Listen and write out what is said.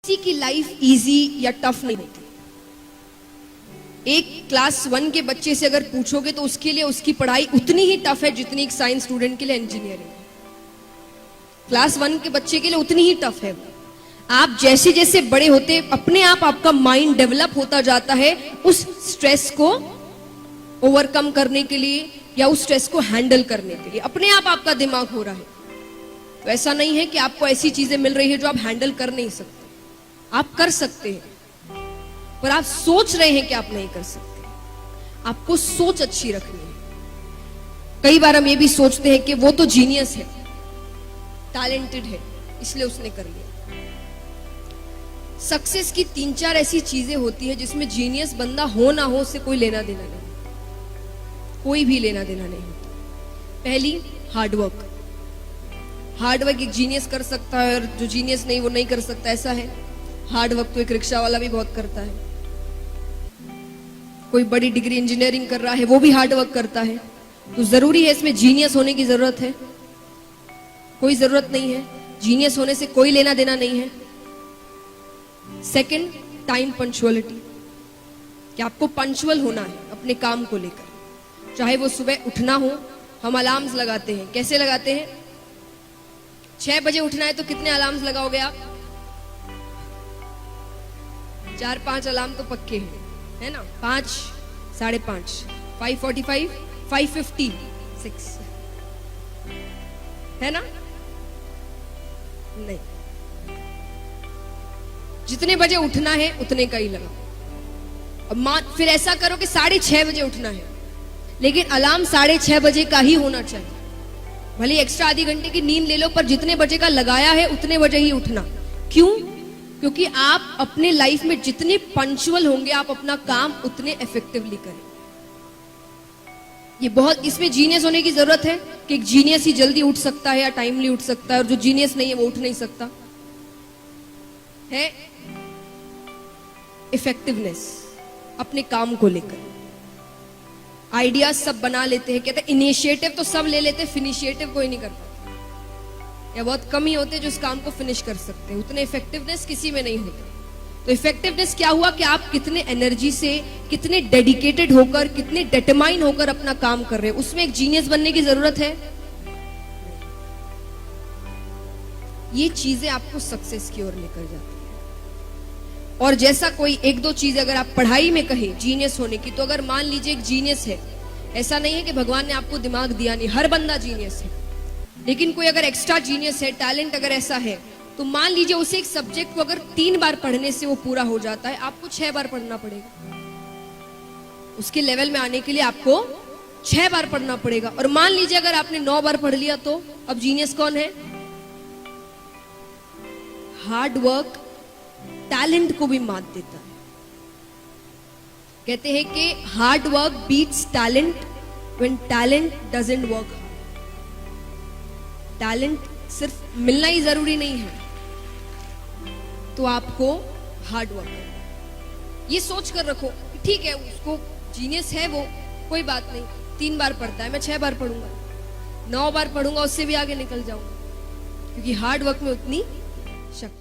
किसी की life easy या टफ नहीं होती। एक क्लास 1 के बच्चे से अगर पूछोगे तो उसके लिए उसकी पढ़ाई उतनी ही टफ है जितनी एक साइंस स्टूडेंट के लिए इंजीनियरिंग। क्लास 1 के बच्चे के लिए उतनी ही टफ है। आप जैसे जैसे बड़े होते अपने आप आपका माइंड डेवलप होता जाता है उस स्ट्रेस को ओवरकम करने के लिए या उस स्ट्रेस को हैंडल करने के लिए। अपने आप आपका दिमाग हो रहा है। तो ऐसा नहीं है कि आपको ऐसी चीजें मिल रही है जो आप हैंडल कर नहीं सकते। आप कर सकते हैं, पर आप सोच रहे हैं कि आप नहीं कर सकते। आपको सोच अच्छी रखनी है। कई बार हम ये भी सोचते हैं कि वो तो जीनियस है, टैलेंटेड है, इसलिए उसने कर लिया। सक्सेस की 3-4 ऐसी चीजें होती है जिसमें जीनियस बंदा हो ना हो से कोई लेना देना नहीं, कोई भी लेना देना नहीं होता। पहली, हार्डवर्क। हार्डवर्क एक जीनियस कर सकता है और जो जीनियस नहीं वो नहीं कर सकता, ऐसा है। हार्डवर्क तो एक रिक्शा वाला भी बहुत करता है। कोई बड़ी डिग्री इंजीनियरिंग कर रहा है वो भी हार्डवर्क करता है। तो जरूरी है इसमें जीनियस होने की जरूरत है? कोई जरूरत नहीं है। जीनियस होने से कोई लेना देना नहीं है। सेकंड, टाइम पंक्चुअलिटी, कि आपको पंक्चुअल होना है अपने काम को लेकर। चाहे वो सुबह उठना हो, हम अलार्म्स लगाते हैं। कैसे लगाते हैं? 6 बजे उठना है तो कितने अलार्म्स लगाओगे आप? 4-5 अलार्म तो पक्के हैं, है ना? 5, 5:30, 5:45, 5:50, 6, है ना? नहीं, जितने बजे उठना है उतने का ही लगाओ। अब फिर ऐसा करो कि 6:30 बजे उठना है, लेकिन अलार्म 6:30 बजे का ही होना चाहिए। भले एक्स्ट्रा आधी घंटे की नींद ले लो, पर जितने बजे का लगाया है उतने बजे ही उठना। क्यों? क्योंकि आप अपने लाइफ में जितने पंक्चुअल होंगे आप अपना काम उतने इफेक्टिवली करें। ये बहुत, इसमें जीनियस होने की जरूरत है कि एक जीनियस ही जल्दी उठ सकता है या टाइमली उठ सकता है, और जो जीनियस नहीं है वो उठ नहीं सकता है। इफेक्टिवनेस अपने काम को लेकर। आइडियाज सब बना लेते हैं, कहते हैं इनिशिएटिव तो सब ले लेते हैं, फिनिशिएटिव कोई नहीं कर पाता, या बहुत कम ही होते जो इस काम को फिनिश कर सकते हैं। उतने इफेक्टिवनेस किसी में नहीं होते। तो इफेक्टिवनेस क्या हुआ कि आप कितने एनर्जी से, कितने डेडिकेटेड होकर, कितने डिटरमाइन होकर अपना काम कर रहे हैं। उसमें एक जीनियस बनने की जरूरत है। ये चीजें आपको सक्सेस की ओर लेकर जाती है। और जैसा कोई 1-2 चीज अगर आप पढ़ाई में कहें जीनियस होने की, तो अगर मान लीजिए एक जीनियस है, ऐसा नहीं है कि भगवान ने आपको दिमाग दिया नहीं, हर बंदा जीनियस है, लेकिन कोई अगर एक्स्ट्रा जीनियस है, टैलेंट अगर ऐसा है, तो मान लीजिए उसे एक सब्जेक्ट को अगर 3 बार पढ़ने से वो पूरा हो जाता है, आपको 6 बार पढ़ना पड़ेगा। उसके लेवल में आने के लिए आपको 6 बार पढ़ना पड़ेगा। और मान लीजिए अगर आपने 9 बार पढ़ लिया, तो अब जीनियस कौन है? हार्ड वर्क टैलेंट को भी मात देता है। कहते हैं कि hard work beats talent when talent doesn't work hard. Talent सिर्फ मिलना ही जरूरी नहीं है, तो आपको हार्ड वर्क करना। ये सोच कर रखो, ठीक है उसको जीनियस है वो, कोई बात नहीं, 3 बार पढ़ता है, मैं 6 बार पढ़ूंगा, 9 बार पढ़ूंगा, उससे भी आगे निकल जाऊंगा, क्योंकि हार्ड वर्क में उतनी शक्ति